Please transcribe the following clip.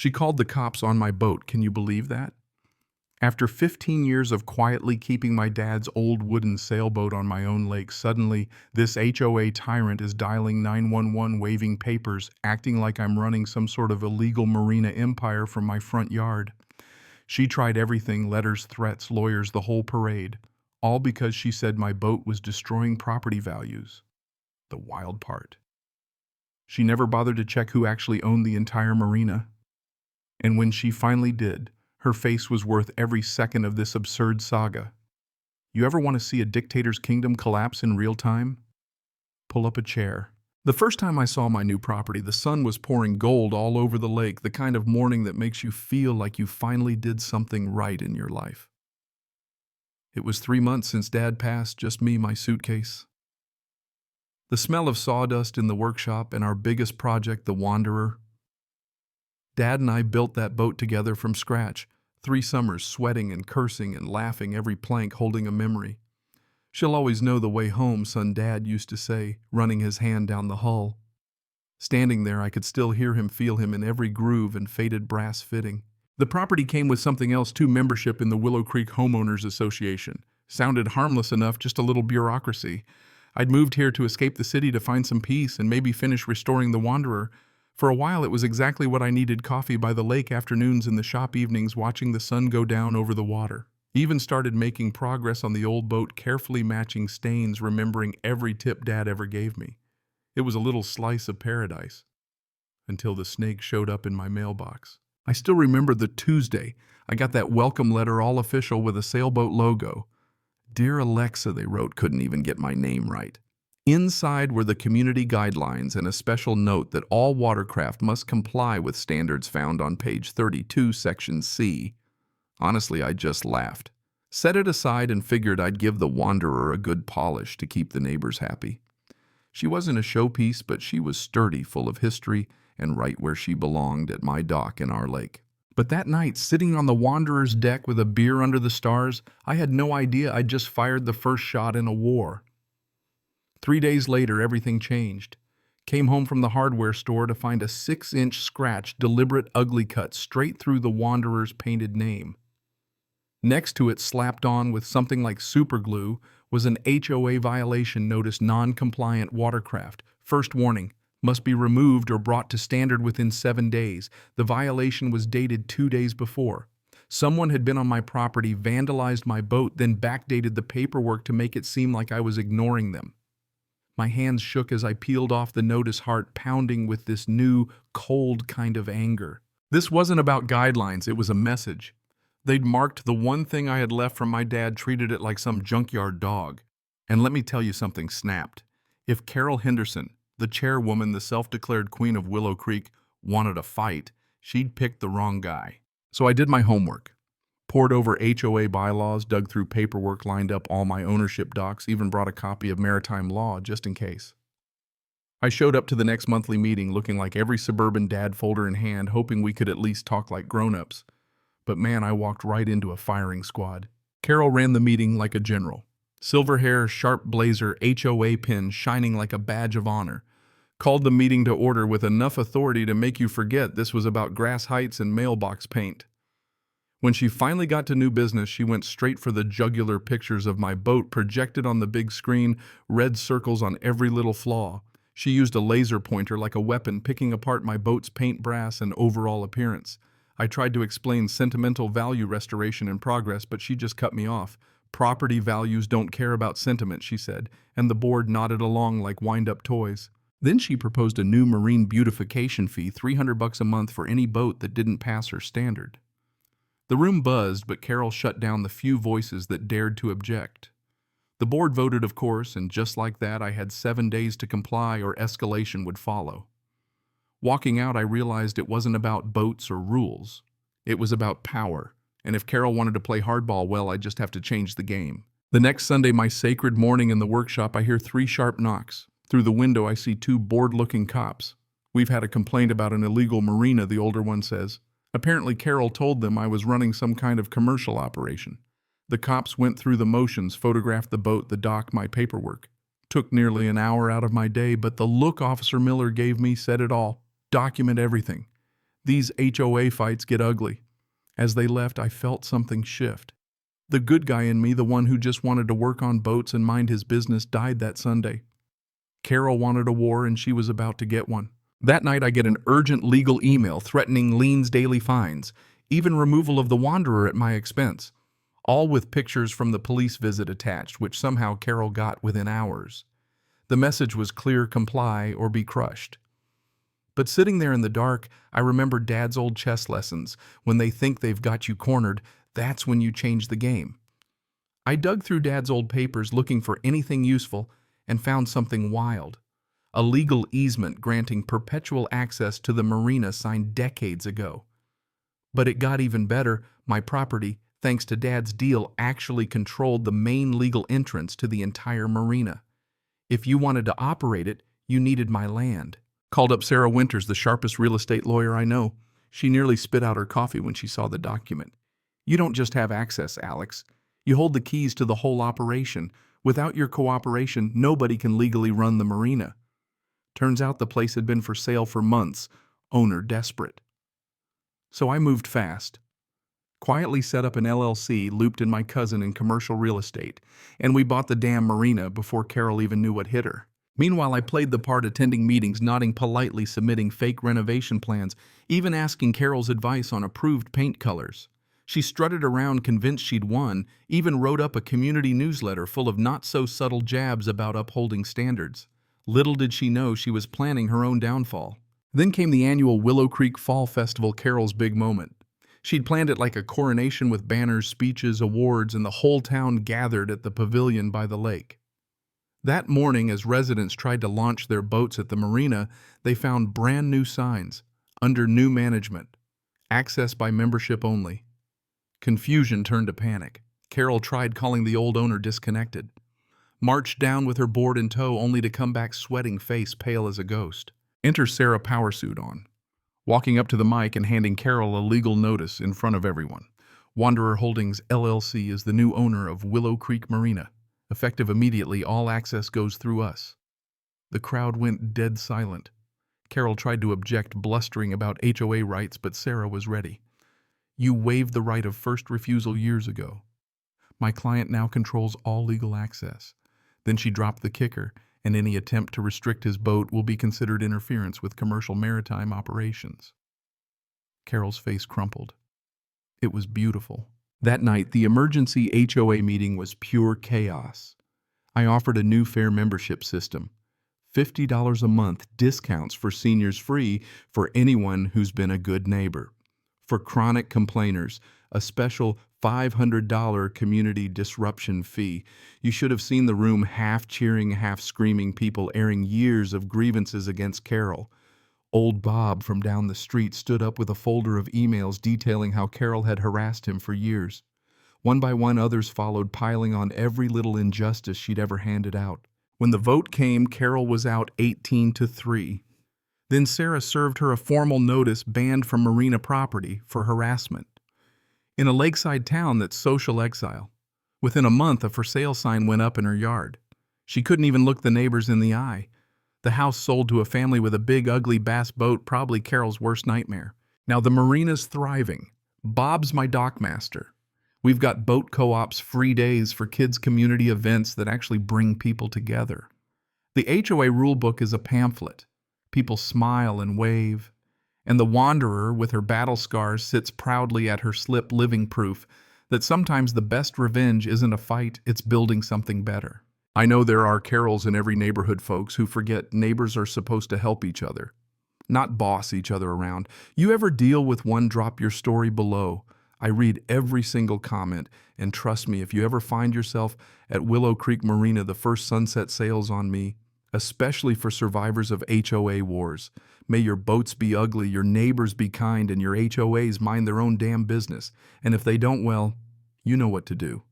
She called the cops on my boat, can you believe that? After 15 years of quietly keeping my dad's old wooden sailboat on my own lake, suddenly this HOA tyrant is dialing 911, waving papers, acting like I'm running some sort of illegal Marina empire from my front yard. She tried everything, letters, threats, lawyers, the whole parade, all because she said my boat was destroying property values. The wild part. She never bothered to check who actually owned the entire marina. And when she finally did, her face was worth every second of this absurd saga. You ever want to see a dictator's kingdom collapse in real time? Pull up a chair. The first time I saw my new property, the sun was pouring gold all over the lake, the kind of morning that makes you feel like you finally did something right in your life. It was 3 months since Dad passed, just me, my suitcase. The smell of sawdust in the workshop, and our biggest project, the Wanderer. Dad and I built that boat together from scratch, 3 summers sweating and cursing and laughing, every plank holding a memory. She'll always know the way home, son, Dad used to say, running his hand down the hull. Standing there, I could still hear him, feel him in every groove and faded brass fitting. The property came with something else too, membership in the Willow Creek Homeowners Association. Sounded harmless enough, just a little bureaucracy. I'd moved here to escape the city, to find some peace and maybe finish restoring the Wanderer. For a while, it was exactly what I needed: coffee by the lake afternoons and the shop evenings, watching the sun go down over the water. Even started making progress on the old boat, carefully matching stains, remembering every tip Dad ever gave me. It was a little slice of paradise. Until the snake showed up in my mailbox. I still remember the Tuesday. I got that welcome letter, all official, with a sailboat logo. Dear Alexa, they wrote, couldn't even get my name right. Inside were the community guidelines and a special note that all watercraft must comply with standards found on page 32, section C. Honestly, I just laughed. Set it aside and figured I'd give the Wanderer a good polish to keep the neighbors happy. She wasn't a showpiece, but she was sturdy, full of history, and right where she belonged, at my dock in our lake. But that night, sitting on the Wanderer's deck with a beer under the stars, I had no idea I'd just fired the first shot in a war. 3 days later, everything changed. Came home from the hardware store to find a 6-inch scratch, deliberate ugly cut, straight through the Wanderer's painted name. Next to it, slapped on with something like super glue, was an HOA violation notice: non-compliant watercraft. First warning, must be removed or brought to standard within 7 days. The violation was dated 2 days before. Someone had been on my property, vandalized my boat, then backdated the paperwork to make it seem like I was ignoring them. My hands shook as I peeled off the notice, heart pounding with this new, cold kind of anger. This wasn't about guidelines, it was a message. They'd marked the one thing I had left from my dad, treated it like some junkyard dog. And let me tell you something snapped. If Carol Henderson, the chairwoman, the self-declared queen of Willow Creek, wanted a fight, she'd picked the wrong guy. So I did my homework. Pored over HOA bylaws, dug through paperwork, lined up all my ownership docs, even brought a copy of maritime law just in case. I showed up to the next monthly meeting looking like every suburban dad, folder in hand, hoping we could at least talk like grown-ups. But man, I walked right into a firing squad. Carol ran the meeting like a general. Silver hair, sharp blazer, HOA pin shining like a badge of honor. Called the meeting to order with enough authority to make you forget this was about grass heights and mailbox paint. When she finally got to new business, she went straight for the jugular: pictures of my boat projected on the big screen, red circles on every little flaw. She used a laser pointer like a weapon, picking apart my boat's paint, brass, and overall appearance. I tried to explain sentimental value restoration in progress, but she just cut me off. Property values don't care about sentiment, she said, and the board nodded along like wind-up toys. Then she proposed a new marine beautification fee, $300 a month for any boat that didn't pass her standard. The room buzzed, but Carol shut down the few voices that dared to object. The board voted, of course, and just like that, I had 7 days to comply or escalation would follow. Walking out, I realized it wasn't about boats or rules. It was about power, and if Carol wanted to play hardball, well, I'd just have to change the game. The next Sunday, my sacred morning in the workshop, I hear 3 sharp knocks. Through the window, I see 2 bored-looking cops. We've had a complaint about an illegal marina, the older one says. Apparently, Carol told them I was running some kind of commercial operation. The cops went through the motions, photographed the boat, the dock, my paperwork. Took nearly an hour out of my day, but the look Officer Miller gave me said it all. Document everything. These HOA fights get ugly. As they left, I felt something shift. The good guy in me, the one who just wanted to work on boats and mind his business, died that Sunday. Carol wanted a war and she was about to get one. That night I get an urgent legal email threatening Lean's daily fines, even removal of the Wanderer at my expense, all with pictures from the police visit attached, which somehow Carol got within hours. The message was clear: comply or be crushed. But sitting there in the dark, I remember Dad's old chess lessons. When they think they've got you cornered, that's when you change the game. I dug through Dad's old papers looking for anything useful and found something wild. A legal easement granting perpetual access to the marina signed decades ago. But it got even better. My property, thanks to Dad's deal, actually controlled the main legal entrance to the entire marina. If you wanted to operate it, you needed my land. Called up Sarah Winters, the sharpest real estate lawyer I know. She nearly spit out her coffee when she saw the document. You don't just have access, Alex. You hold the keys to the whole operation. Without your cooperation, nobody can legally run the marina. Turns out the place had been for sale for months, owner desperate. So I moved fast. Quietly set up an LLC, looped in my cousin in commercial real estate, and we bought the damn marina before Carol even knew what hit her. Meanwhile, I played the part, attending meetings, nodding politely, submitting fake renovation plans, even asking Carol's advice on approved paint colors. She strutted around convinced she'd won, even wrote up a community newsletter full of not-so-subtle jabs about upholding standards. Little did she know she was planning her own downfall. Then came the annual Willow Creek Fall Festival, Carol's big moment. She'd planned it like a coronation with banners, speeches, awards, and the whole town gathered at the pavilion by the lake. That morning, as residents tried to launch their boats at the marina, they found brand new signs, under new management, access by membership only. Confusion turned to panic. Carol tried calling the old owner disconnected. Marched down with her board in tow, only to come back sweating, face pale as a ghost. Enter Sarah, powersuit on, walking up to the mic and handing Carol a legal notice in front of everyone. Wanderer Holdings, LLC is the new owner of Willow Creek Marina. Effective immediately, all access goes through us. The crowd went dead silent. Carol tried to object, blustering about HOA rights, but Sarah was ready. You waived the right of first refusal years ago. My client now controls all legal access. Then she dropped the kicker, and any attempt to restrict his boat will be considered interference with commercial maritime operations. Carol's face crumpled. It was beautiful. That night, the emergency HOA meeting was pure chaos. I offered a new fair membership system. $50 a month, discounts for seniors, free for anyone who's been a good neighbor. For chronic complainers, a special $500 community disruption fee. You should have seen the room, half cheering, half screaming, people airing years of grievances against Carol. Old Bob from down the street stood up with a folder of emails detailing how Carol had harassed him for years. One by one, others followed, piling on every little injustice she'd ever handed out. When the vote came, Carol was out 18-3. Then Sarah served her a formal notice, banned from marina property for harassment. In a lakeside town that's social exile. Within a month, a for sale sign went up in her yard. She couldn't even look the neighbors in the eye. The house sold to a family with a big, ugly bass boat, probably Carol's worst nightmare. Now the marina's thriving. Bob's my dockmaster. We've got boat co-ops, free days for kids' community events that actually bring people together. The HOA rulebook is a pamphlet. People smile and wave. And the Wanderer, with her battle scars, sits proudly at her slip, living proof that sometimes the best revenge isn't a fight, it's building something better. I know there are Carols in every neighborhood, folks, who forget neighbors are supposed to help each other, not boss each other around. You ever deal with one? Drop your story below. I read every single comment, and trust me, if you ever find yourself at Willow Creek Marina, the first sunset sails on me, especially for survivors of HOA wars. May your boats be ugly, your neighbors be kind, and your HOAs mind their own damn business. And if they don't, well, you know what to do.